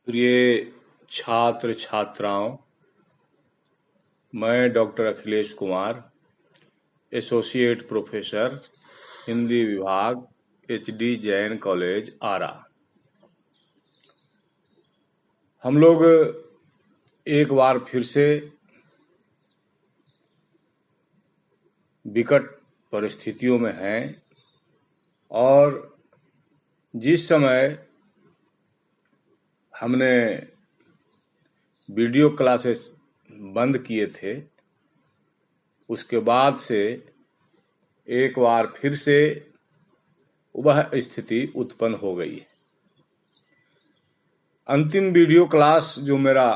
प्रिय छात्र छात्राओं, मैं doctor Akhilesh Kumar, associate professor, Hindi विभाग, HD जैन कॉलेज, आरा। हम लोग एक बार फिर से विकट परिस्थितियों में हैं और जिस समय हमने वीडियो क्लासेस बंद किए थे उसके बाद से एक बार फिर से वह स्थिति उत्पन्न हो गई है। अंतिम वीडियो क्लास जो मेरा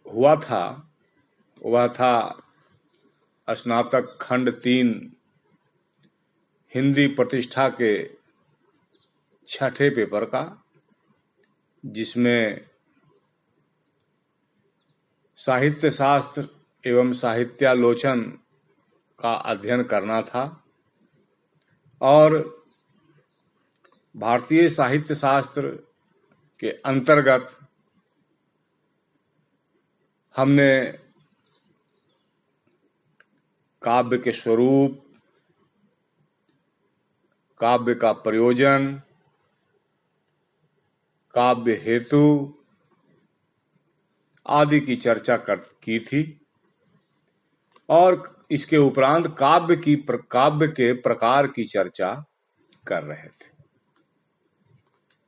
हुआ था वह था स्नातक खंड 3 हिंदी प्रतिष्ठा के 6ठे पेपर का, जिसमें साहित्य शास्त्र एवं साहित्यालोचन का अध्ययन करना था और भारतीय साहित्य शास्त्र के अंतर्गत हमने काव्य के स्वरूप, काव्य का प्रयोजन, काव्य हेतु आदि की चर्चा की थी और इसके उपरांत काव्य के प्रकार की चर्चा कर रहे थे।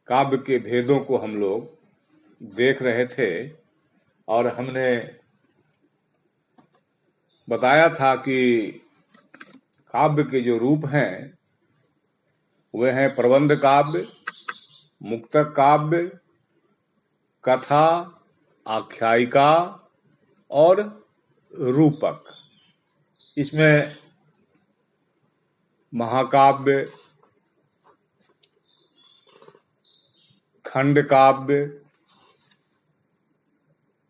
काव्य के भेदों को हम लोग देख रहे थे और हमने बताया था कि काव्य के जो रूप हैं वे हैं प्रबंध काव्य, मुक्तक काव्य, कथा, आख्यायिका और रूपक। इसमें महाकाव्य, खंड काव्य,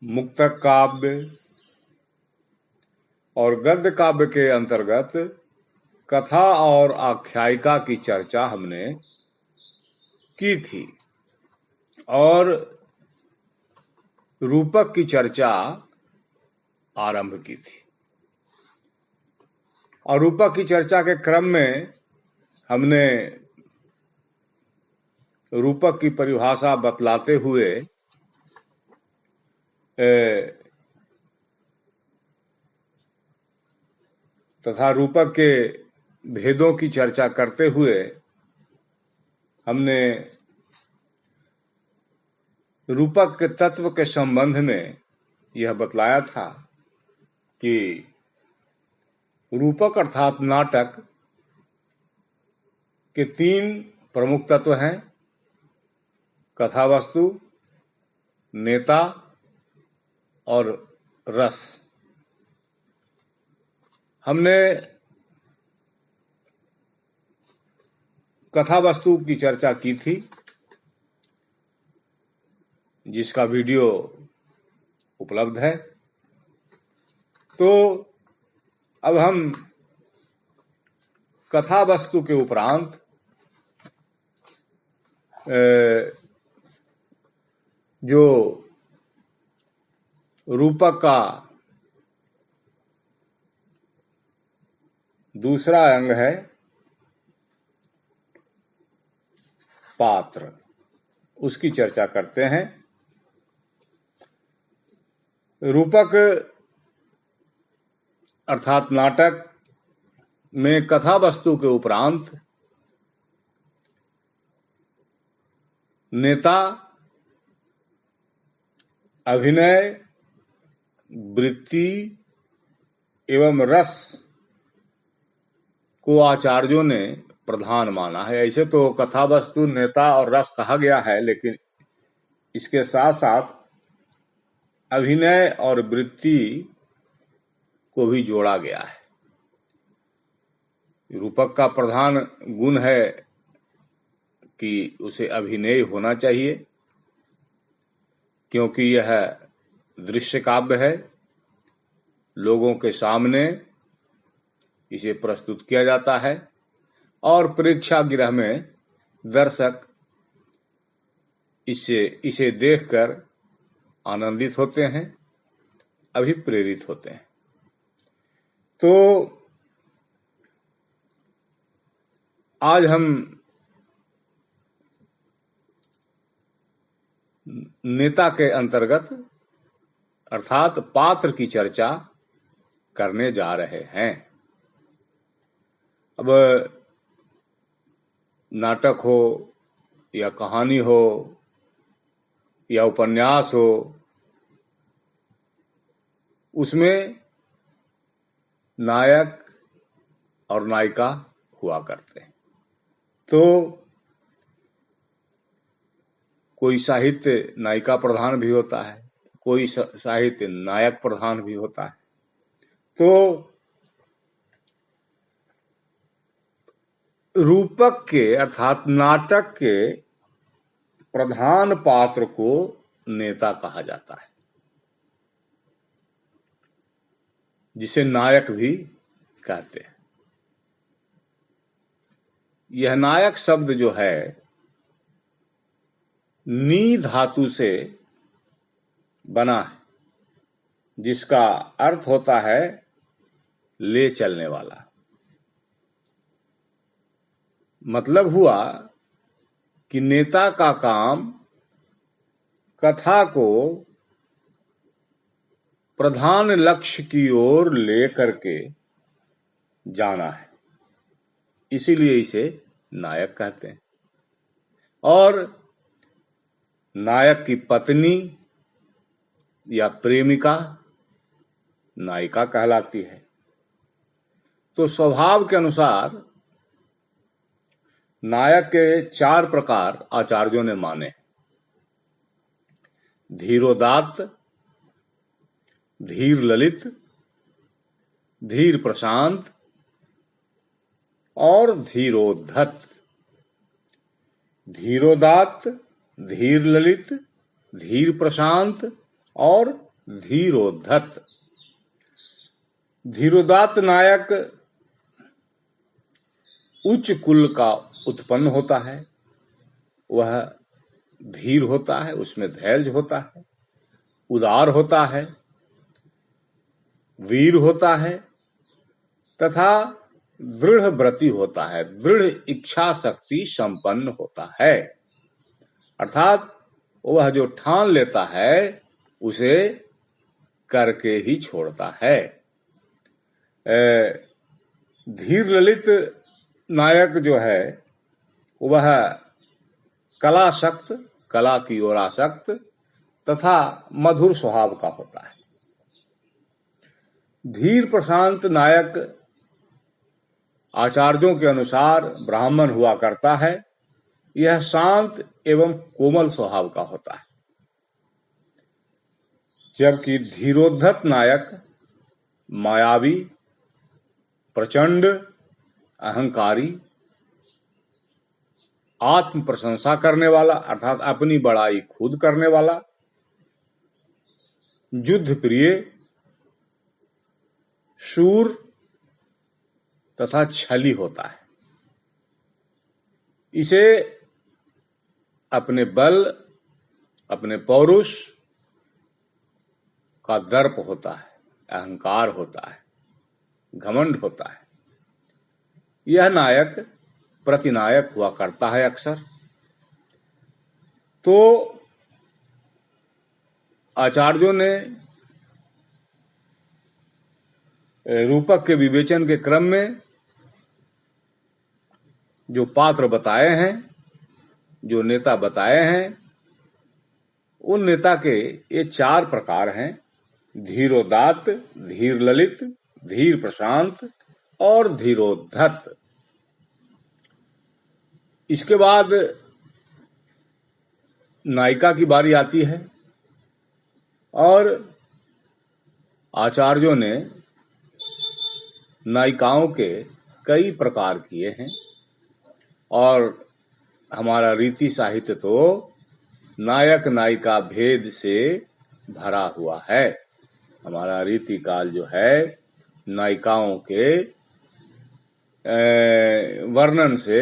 मुक्तक काव्य और गद्य काव्य के अंतर्गत कथा और आख्यायिका की चर्चा हमने की थी और रूपक की चर्चा आरंभ की थी। और रूपक की चर्चा के क्रम में हमने रूपक की परिभाषा बतलाते हुए तथा रूपक के भेदों की चर्चा करते हुए हमने रूपक के तत्व के संबंध में यह बतलाया था कि रूपक अर्थात नाटक के 3 प्रमुख तत्व हैं: कथावस्तु, नेता और रस। हमने कथावस्तु की चर्चा की थी, जिसका वीडियो उपलब्ध है। तो अब हम कथावस्तु के उपरांत जो रूपक का दूसरा अंग है पात्र, उसकी चर्चा करते हैं। रूपक अर्थात नाटक में कथा वस्तु के उपरांत नेता, अभिनय, वृत्ति एवं रस को आचार्यों ने प्रधान माना है। ऐसे तो कथा वस्तु, नेता और रस कहा गया है, लेकिन इसके साथ साथ अभिनय और वृत्ति को भी जोड़ा गया है। रूपक का प्रधान गुण है कि उसे अभिनय होना चाहिए, क्योंकि यह दृश्य काव्य है। लोगों के सामने इसे प्रस्तुत किया जाता है और प्रेक्षागृह में दर्शक इसे देखकर आनंदित होते हैं, अभिप्रेरित होते हैं। तो आज हम नेता के अंतर्गत अर्थात पात्र की चर्चा करने जा रहे हैं। अब नाटक हो या कहानी हो या उपन्यास हो, उसमें नायक और नायिका हुआ करते हैं। तो कोई साहित्य नायिका प्रधान भी होता है, कोई साहित्य नायक प्रधान भी होता है। तो रूपक के अर्थात नाटक के प्रधान पात्र को नेता कहा जाता है, जिसे नायक भी कहते हैं। यह नायक शब्द जो है नी धातु से बना है, जिसका अर्थ होता है ले चलने वाला। मतलब हुआ कि नेता का काम कथा को प्रधान लक्ष्य की ओर ले करके जाना है, इसीलिए इसे नायक कहते हैं। और नायक की पत्नी या प्रेमिका नायिका कहलाती है। तो स्वभाव के अनुसार नायक के 4 प्रकार आचार्यों ने माने: धीरोदात्त, धीर ललित, धीर प्रशांत और धीरोद्धत। धीरोदात्त, धीर ललित, धीर प्रशांत और धीरोद्धत। धीरोदात्त नायक उच्च कुल का उत्पन्न होता है, वह धीर होता है, उसमें धैर्य होता है, उदार होता है, वीर होता है तथा दृढ़ व्रती होता है, दृढ़ इच्छा शक्ति संपन्न होता है। अर्थात वह जो ठान लेता है उसे करके ही छोड़ता है। धीर ललित नायक जो है वह कलाशक्त, कला की ओर आसक्त तथा मधुर स्वभाव का होता है। धीर प्रशांत नायक आचार्यों के अनुसार ब्राह्मण हुआ करता है। यह शांत एवं कोमल स्वभाव का होता है। जबकि धीरोद्धत नायक मायावी, प्रचंड, अहंकारी, आत्म प्रशंसा करने वाला अर्थात अपनी बड़ाई खुद करने वाला, युद्ध प्रिय, शूर तथा छली होता है। इसे अपने बल, अपने पौरुष का दर्प होता है, अहंकार होता है, घमंड होता है। यह नायक प्रतिनायक हुआ करता है अक्सर। तो आचार्यों ने रूपक के विवेचन के क्रम में जो पात्र बताए हैं, जो नेता बताए हैं, उन नेता के ये 4 प्रकार हैं: धीरोदात्त, धीर ललित, धीर प्रशांत और धीरोद्धत। इसके बाद नायिका की बारी आती है और आचार्यों ने नायिकाओं के कई प्रकार किए हैं और हमारा रीति साहित्य तो नायक नायिका भेद से भरा हुआ है। हमारा रीति काल जो है नायिकाओं के वर्णन से,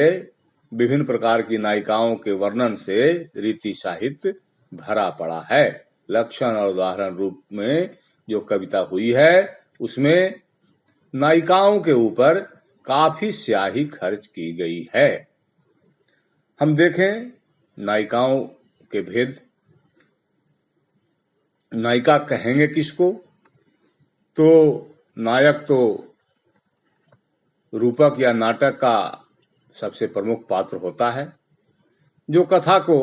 विभिन्न प्रकार की नायिकाओं के वर्णन से रीति साहित्य भरा पड़ा है। लक्षण और उदाहरण रूप में जो कविता हुई है उसमें नायिकाओं के ऊपर काफी स्याही खर्च की गई है। हम देखें नायिकाओं के भेद। नायिका कहेंगे किसको? तो नायक तो रूपक या नाटक का सबसे प्रमुख पात्र होता है जो कथा को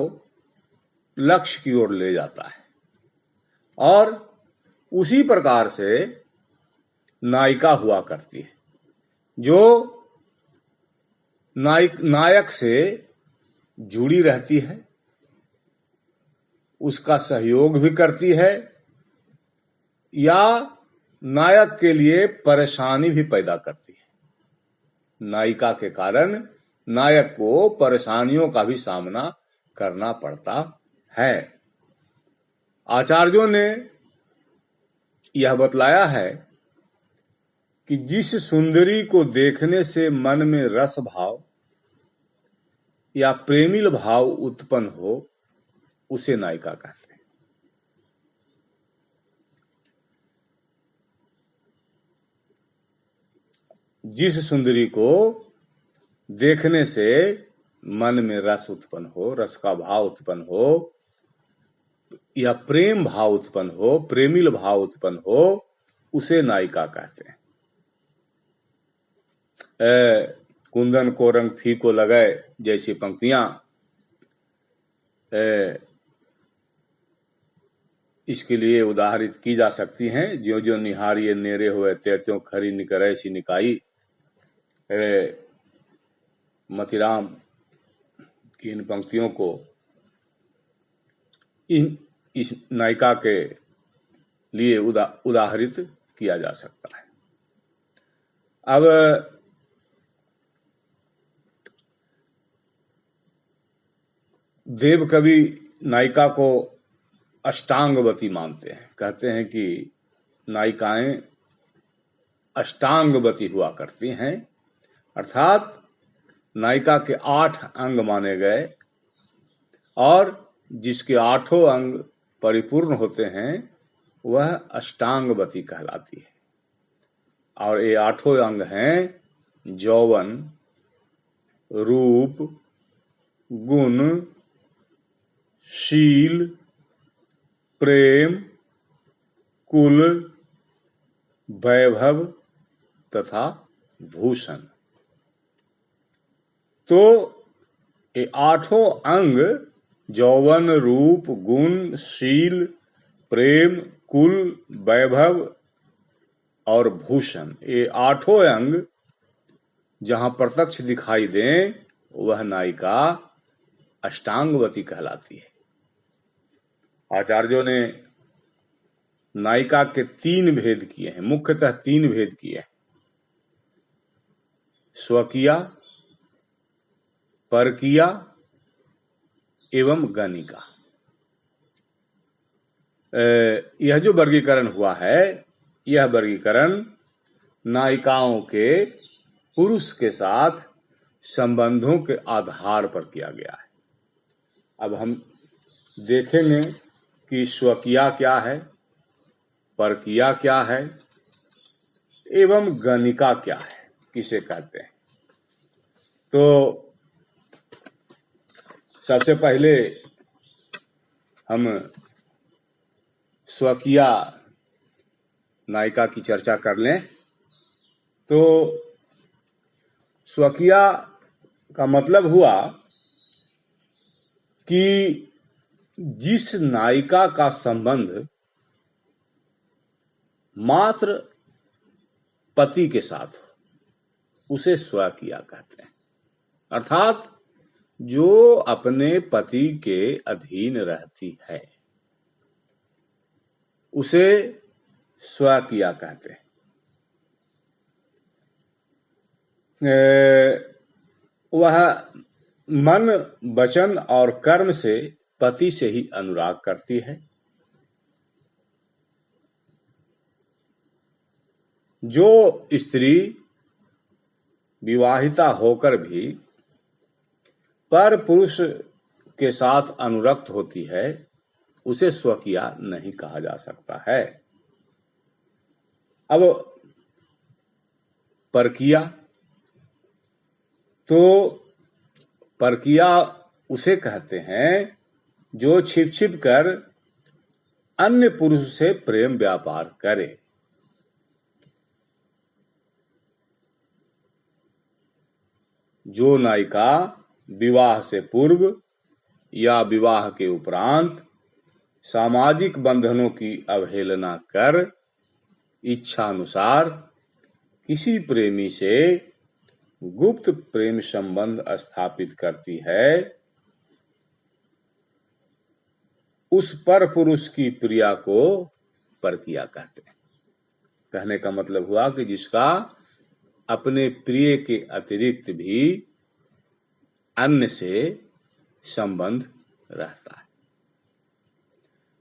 लक्ष्य की ओर ले जाता है, और उसी प्रकार से नायिका हुआ करती है जो नायक से जुड़ी रहती है, उसका सहयोग भी करती है या नायक के लिए परेशानी भी पैदा करती है। नायिका के कारण नायक को परेशानियों का भी सामना करना पड़ता है। आचार्यों ने यह बतलाया है कि जिस सुंदरी को देखने से मन में रस भाव या प्रेमिल भाव उत्पन्न हो उसे नायिका कहते हैं। जिस सुंदरी को देखने से मन में रस उत्पन्न हो, रस का भाव उत्पन्न हो या प्रेम भाव उत्पन्न हो, प्रेमिल भाव उत्पन्न हो, उसे नायिका कहते हैं। कुंदन को रंग फीको लगे जैसी पंक्तियां इसके लिए उदाहरित की जा सकती हैं। ज्यो ज्यो निहारिये नेरे हुए त्यों खरी निकरे सी निकाई। मतिराम की इन पंक्तियों को इस नायिका के लिए उदाहरित किया जा सकता है। अब देव कवि नायिका को अष्टांगवती मानते हैं। कहते हैं कि नायिकाएं अष्टांगवती हुआ करती हैं, अर्थात नायिका के 8 अंग माने गए और जिसके 8 अंग परिपूर्ण होते हैं वह अष्टांगवती कहलाती है। और ये 8 अंग हैं यौवन, रूप, गुण, शील, प्रेम, कुल, वैभव तथा भूषण। तो ये 8 अंग यौवन, रूप, गुण, शील, प्रेम, कुल, वैभव और भूषण, ये 8 अंग जहां प्रत्यक्ष दिखाई दें वह नायिका अष्टांगवती कहलाती है। आचार्यों ने नायिका के 3 भेद किए हैं, मुख्यतः 3 भेद किए हैं। स्वकीया, परकीया एवं गणिका। यह जो वर्गीकरण हुआ है, यह वर्गीकरण नायिकाओं के पुरुष के साथ संबंधों के आधार पर किया गया है। अब हम देखेंगे कि स्वकीया क्या है, परकीया क्या है एवं गणिका क्या है, किसे कहते हैं। तो सबसे पहले हम स्वकीया नायिका की चर्चा कर लें। तो स्वकीया का मतलब हुआ कि जिस नायिका का संबंध मात्र पति के साथ उसे स्वकीया कहते हैं, अर्थात जो अपने पति के अधीन रहती है उसे स्वकीया कहते हैं। वह मन, वचन और कर्म से पति से ही अनुराग करती है। जो स्त्री विवाहिता होकर भी पर पुरुष के साथ अनुरक्त होती है उसे स्वकीया नहीं कहा जा सकता है। अब परकीया, तो परकीया उसे कहते हैं जो छिप छिप कर अन्य पुरुष से प्रेम व्यापार करे। जो नायिका विवाह से पूर्व या विवाह के उपरांत सामाजिक बंधनों की अवहेलना कर इच्छानुसार किसी प्रेमी से गुप्त प्रेम संबंध स्थापित करती है, उस पर पुरुष की प्रिया को परकीया कहते हैं। कहने का मतलब हुआ कि जिसका अपने प्रिय के अतिरिक्त भी अन्य से संबंध रहता है।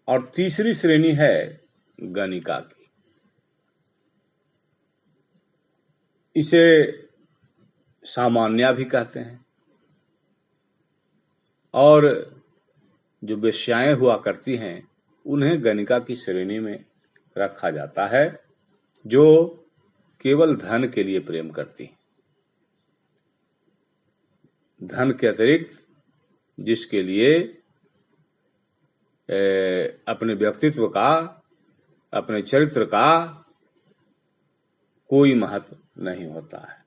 और तीसरी श्रेणी है गणिका की। इसे सामान्या भी कहते हैं। और जो वेश्याएं हुआ करती हैं उन्हें गणिका की श्रेणी में रखा जाता है, जो केवल धन के लिए प्रेम करती हैं। धन के अतिरिक्त जिसके लिए अपने व्यक्तित्व का, अपने चरित्र का कोई महत्व नहीं होता है।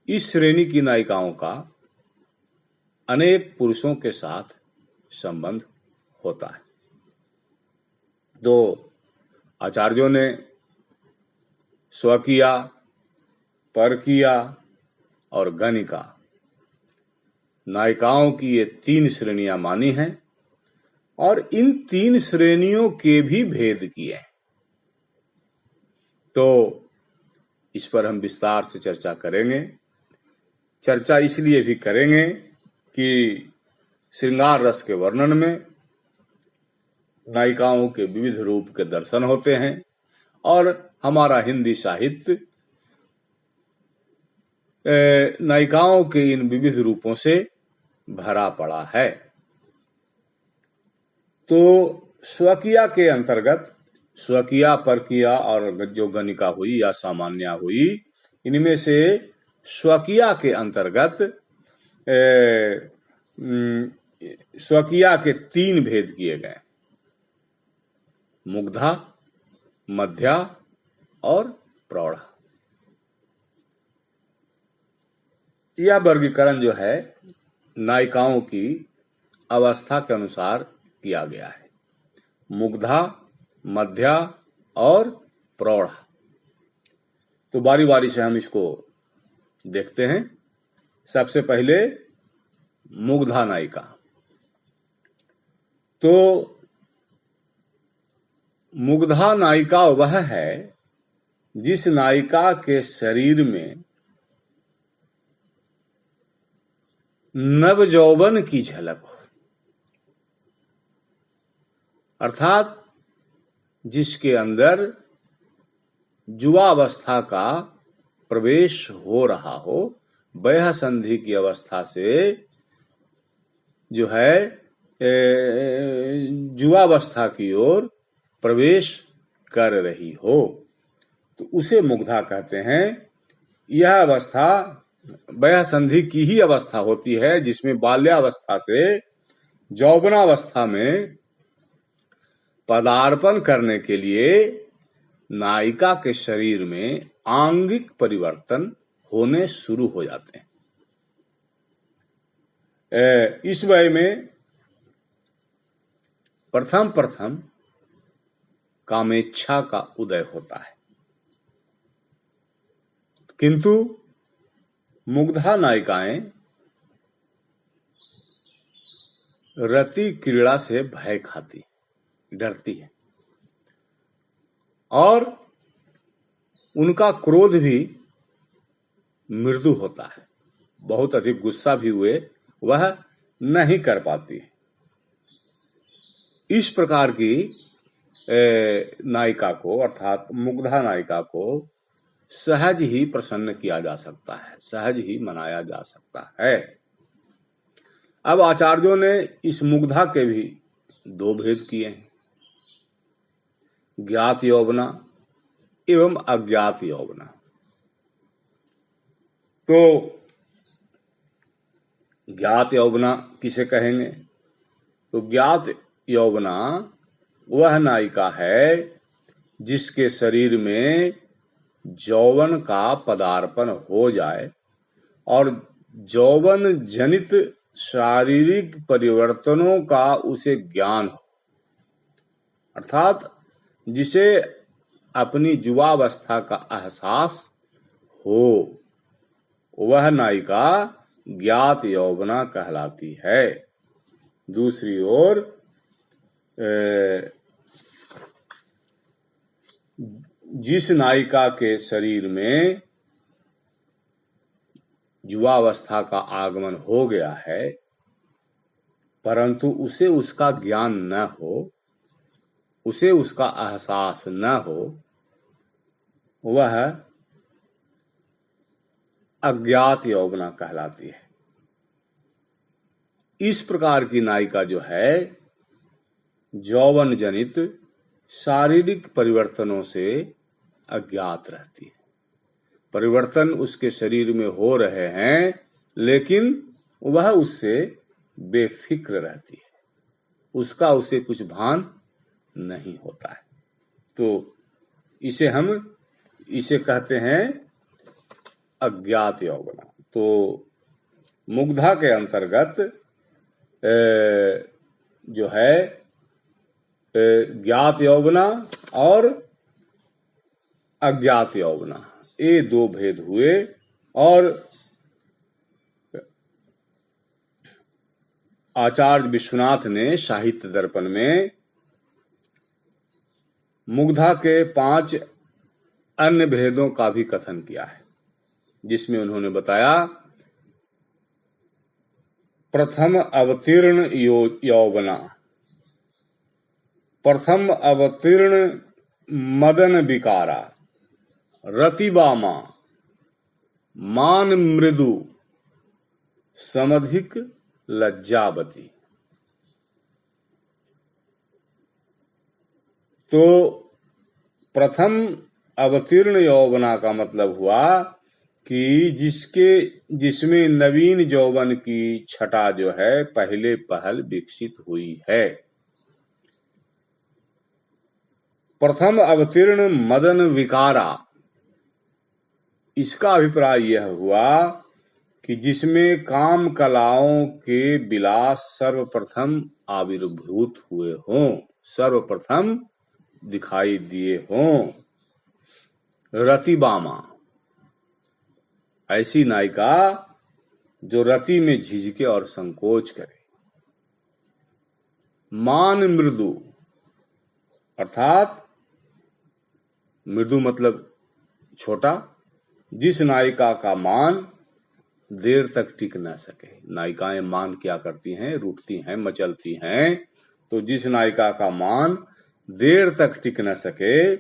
इस श्रेणी की नायिकाओं का अनेक पुरुषों के साथ संबंध होता है। तो आचार्यों ने स्वकीया, परकीया और गणिका नायिकाओं की ये 3 श्रेणियां मानी हैं और इन 3 श्रेणियों के भी भेद किए हैं। तो इस पर हम विस्तार से चर्चा करेंगे। चर्चा इसलिए भी करेंगे कि श्रृंगार रस के वर्णन में नायिकाओं के विविध रूप के दर्शन होते हैं और हमारा हिंदी साहित्य नायिकाओं के इन विविध रूपों से भरा पड़ा है। तो स्वकीया के अंतर्गत स्वकीया, परकीया और जो गणिका हुई या सामान्या हुई, इनमें से स्वकीया के अंतर्गत स्वकीया के 3 भेद किए गए: मुग्धा, मध्या और प्रौढ़ा। यह वर्गीकरण जो है नायिकाओं की अवस्था के अनुसार किया गया है। मुग्धा, मध्या और प्रौढ़ा। तो बारी बारी से हम इसको देखते हैं। सबसे पहले मुग्धा नायिका। तो मुग्धा नायिका वह है जिस नायिका के शरीर में नवजौवन की झलक हो, अर्थात जिसके अंदर युवावस्था का प्रवेश हो रहा हो, वयः संधि की अवस्था से जो है युवावस्था की ओर प्रवेश कर रही हो, तो उसे मुग्धा कहते हैं। यह अवस्था वयः संधि की ही अवस्था होती है जिसमें बाल्यावस्था से यौवनावस्था में पदार्पण करने के लिए नायिका के शरीर में आंगिक परिवर्तन होने शुरू हो जाते हैं। इस वय में प्रथम कामेच्छा का उदय होता है, किंतु मुग्धा नायिकाएं रति क्रीड़ा से भय खाती, डरती है और उनका क्रोध भी मृदु होता है। बहुत अधिक गुस्सा भी हुए वह नहीं कर पाती है। इस प्रकार की नायिका को, अर्थात मुग्धा नायिका को सहज ही प्रसन्न किया जा सकता है, सहज ही मनाया जा सकता है। अब आचार्यों ने इस मुग्धा के भी दो भेद किए हैं, ज्ञात यौवना एवं अज्ञात यौवना। तो ज्ञात यौवना किसे कहेंगे? तो ज्ञात यौवना वह नायिका है जिसके शरीर में यौवन का पदार्पण हो जाए और यौवन जनित शारीरिक परिवर्तनों का उसे ज्ञान हो, अर्थात जिसे अपनी युवावस्था का एहसास हो, वह नायिका ज्ञात यौवना कहलाती है। दूसरी ओर जिस नायिका के शरीर में युवावस्था का आगमन हो गया है परंतु उसे उसका ज्ञान न हो, उसे उसका एहसास न हो, वह अज्ञात यौवना कहलाती है। इस प्रकार की नायिका जो है यौवन जनित शारीरिक परिवर्तनों से अज्ञात रहती है। परिवर्तन उसके शरीर में हो रहे हैं लेकिन वह उससे बेफिक्र रहती है, उसका उसे कुछ भान नहीं होता है। तो इसे कहते हैं अज्ञात यौवना। तो मुग्धा के अंतर्गत जो है ज्ञात यौवना और अज्ञात यौवना, ये दो भेद हुए। और आचार्य विश्वनाथ ने साहित्य दर्पण में मुग्धा के 5 अन्य भेदों का भी कथन किया है, जिसमें उन्होंने बताया प्रथम अवतीर्ण यौवना, प्रथम अवतीर्ण मदन विकारा, रतिबामा, मान मृदु, समधिक लज्जावती। तो प्रथम अवतीर्ण यौवना का मतलब हुआ कि जिसमें नवीन यौवन की छटा जो है पहले पहल विकसित हुई है। प्रथम अवतीर्ण मदन विकारा, इसका अभिप्राय यह हुआ कि जिसमें काम कलाओं के विलास सर्वप्रथम आविर्भूत हुए हों, सर्वप्रथम दिखाई दिए हों। रतिबामा, ऐसी नायिका जो रति में झिझके और संकोच करे। मान मृदु, अर्थात मृदु मतलब छोटा, जिस नायिका का मान देर तक टिक न सके। नायिकाएं मान क्या करती हैं? रूठती हैं, मचलती हैं। तो जिस नायिका का मान देर तक टिक न सके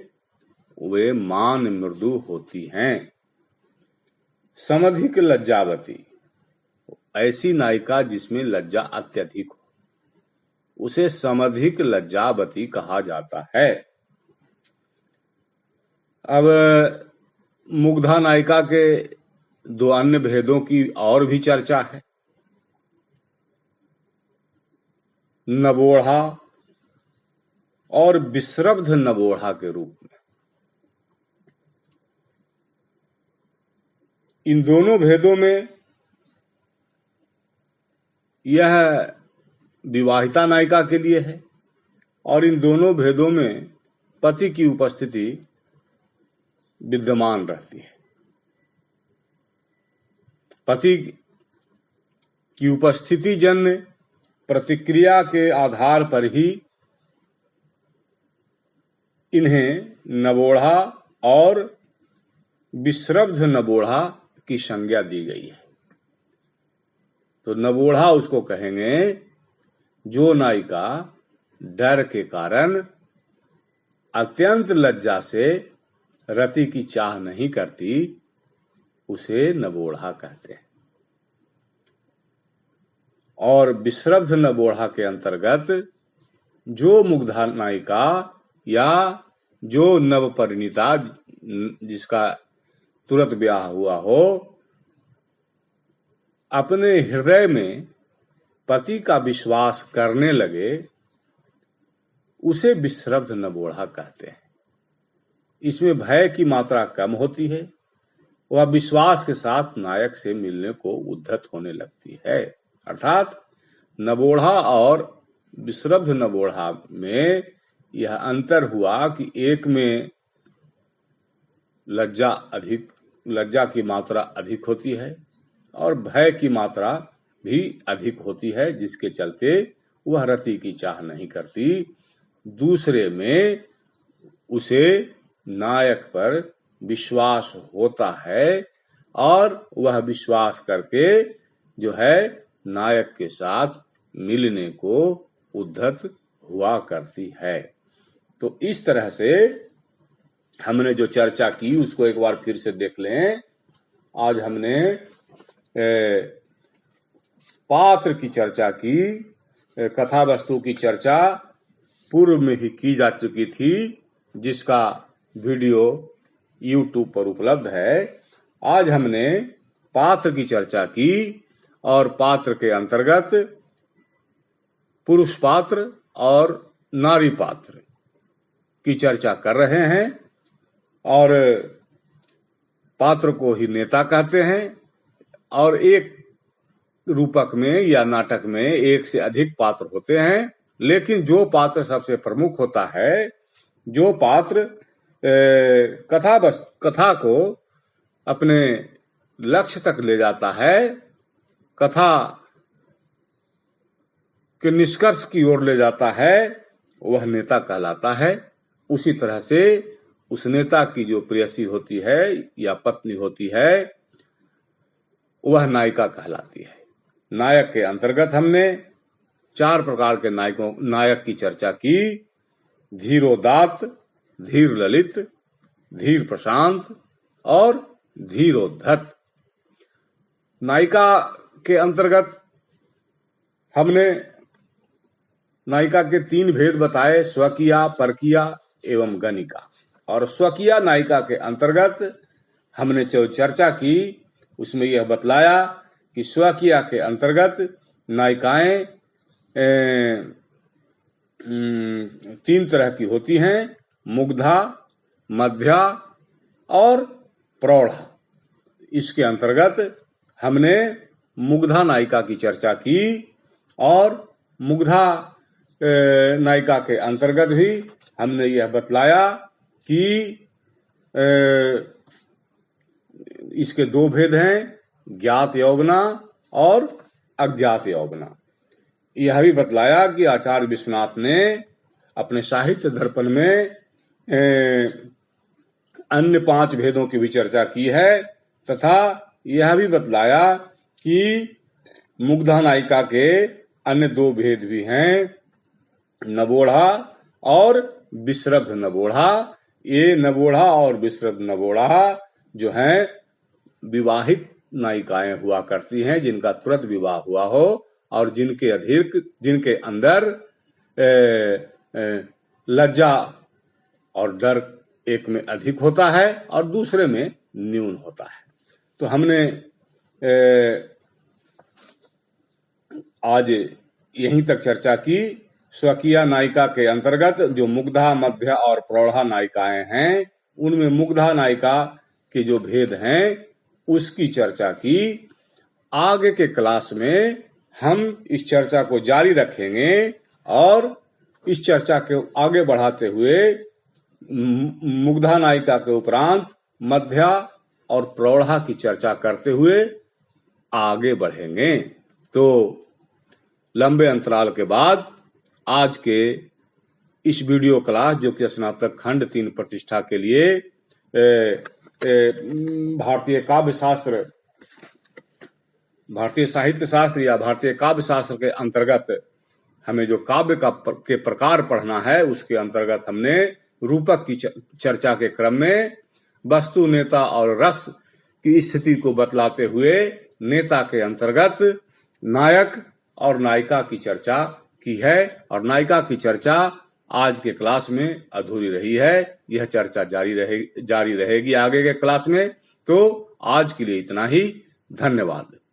वे मान मृदु होती हैं। समधिक लज्जावती, ऐसी नायिका जिसमें लज्जा अत्यधिक हो, उसे समधिक लज्जावती कहा जाता है। अब मुग्धा नायिका के 2 अन्य भेदों की और भी चर्चा है। नबोढ़ा और विश्रब्ध नबोढ़ा के रूप में। इन दोनों भेदों में यह विवाहिता नायिका के लिए है और इन दोनों भेदों में पति की उपस्थिति विद्यमान रहती है। पति की उपस्थिति जन्य प्रतिक्रिया के आधार पर ही इन्हें नबोढ़ा और विश्रब्ध नबोढ़ा की संज्ञा दी गई है। तो नबोढ़ा उसको कहेंगे जो नायिका डर के कारण अत्यंत लज्जा से रति की चाह नहीं करती, उसे नबोढ़ा कहते हैं। और विश्रब्ध नबोढ़ा के अंतर्गत जो मुग्धा नायिका या जो नवपरिणीता जिसका तुरंत ब्याह हुआ हो, अपने हृदय में पति का विश्वास करने लगे, उसे विश्रब्ध नवोढ़ा कहते हैं। इसमें भय की मात्रा कम होती है, वह विश्वास के साथ नायक से मिलने को उद्धत होने लगती है। अर्थात नवोढ़ा और विश्रब्ध नवोढ़ा में यह अंतर हुआ कि एक में लज्जा की मात्रा अधिक होती है और भय की मात्रा भी अधिक होती है, जिसके चलते वह रति की चाह नहीं करती। दूसरे में उसे नायक पर विश्वास होता है और वह विश्वास करके जो है नायक के साथ मिलने को उद्धत हुआ करती है। तो इस तरह से हमने जो चर्चा की उसको एक बार फिर से देख लें। आज हमने पात्र की चर्चा की, कथा वस्तु की चर्चा पूर्व में ही की जा चुकी थी, जिसका वीडियो YouTube पर उपलब्ध है। आज हमने पात्र की चर्चा की और पात्र के अंतर्गत पुरुष पात्र और नारी पात्र की चर्चा कर रहे हैं। और पात्र को ही नेता कहते हैं और एक रूपक में या नाटक में एक से अधिक पात्र होते हैं, लेकिन जो पात्र सबसे प्रमुख होता है, जो पात्र कथा को अपने लक्ष्य तक ले जाता है, कथा के निष्कर्ष की ओर ले जाता है, वह नेता कहलाता है। उसी तरह से उस नेता की जो प्रेयसी होती है या पत्नी होती है, वह नायिका कहलाती है। नायक के अंतर्गत हमने 4 प्रकार के नायक की चर्चा की: धीरोदात्त, धीर ललित, धीर प्रशांत और धीरोद्धत। नायिका के अंतर्गत हमने नायिका के 3 भेद बताए: स्वकीया, परकीया एवं गणिका। और स्वकीया नायिका के अंतर्गत हमने जो चर्चा की उसमें यह बतलाया कि स्वकीया के अंतर्गत नायिकाएं 3 तरह की होती हैं: मुग्धा, मध्या और प्रौढ़ा। इसके अंतर्गत हमने मुग्धा नायिका की चर्चा की और मुग्धा नायिका के अंतर्गत भी हमने यह बतलाया कि इसके 2 भेद हैं: ज्ञात यौवना और अज्ञात यौवना। यह भी बतलाया कि आचार्य विश्वनाथ ने अपने साहित्य दर्पण में अन्य 5 भेदों की भी चर्चा की है, तथा यह भी बतलाया कि मुग्धा नायिका के अन्य 2 भेद भी हैं: नवोढ़ा और विश्रब्ध नवोढ़ा। ये नवोढ़ा और विश्रब्ध नवोढ़ा जो हैं विवाहित नायिकाएं हुआ करती हैं, जिनका तुरंत विवाह हुआ हो और जिनके अंदर लज्जा और डर एक में अधिक होता है और दूसरे में न्यून होता है। तो हमने आज यहीं तक चर्चा की। स्वकीया नायिका के अंतर्गत जो मुग्धा, मध्य और प्रौढ़ा नायिकाएं हैं, उनमें मुग्धा नायिका के जो भेद हैं उसकी चर्चा की। आगे के क्लास में हम इस चर्चा को जारी रखेंगे और इस चर्चा को आगे बढ़ाते हुए मुग्धा नायिका के उपरांत मध्या और प्रौढ़ा की चर्चा करते हुए आगे बढ़ेंगे। तो लंबे अंतराल के बाद आज के इस वीडियो क्लास, जो कि स्नातक खंड 3 प्रतिष्ठा के लिए भारतीय काव्य शास्त्र, भारतीय साहित्य शास्त्र या भारतीय काव्य शास्त्र के अंतर्गत हमें जो काव्य के प्रकार पढ़ना है, उसके अंतर्गत हमने रूपक की चर्चा के क्रम में वस्तु, नेता और रस की स्थिति को बतलाते हुए नेता के अंतर्गत नायक और नायिका की चर्चा की है और नायिका की चर्चा आज के क्लास में अधूरी रही है। यह चर्चा जारी रहेगी आगे के क्लास में। तो आज के लिए इतना ही। धन्यवाद।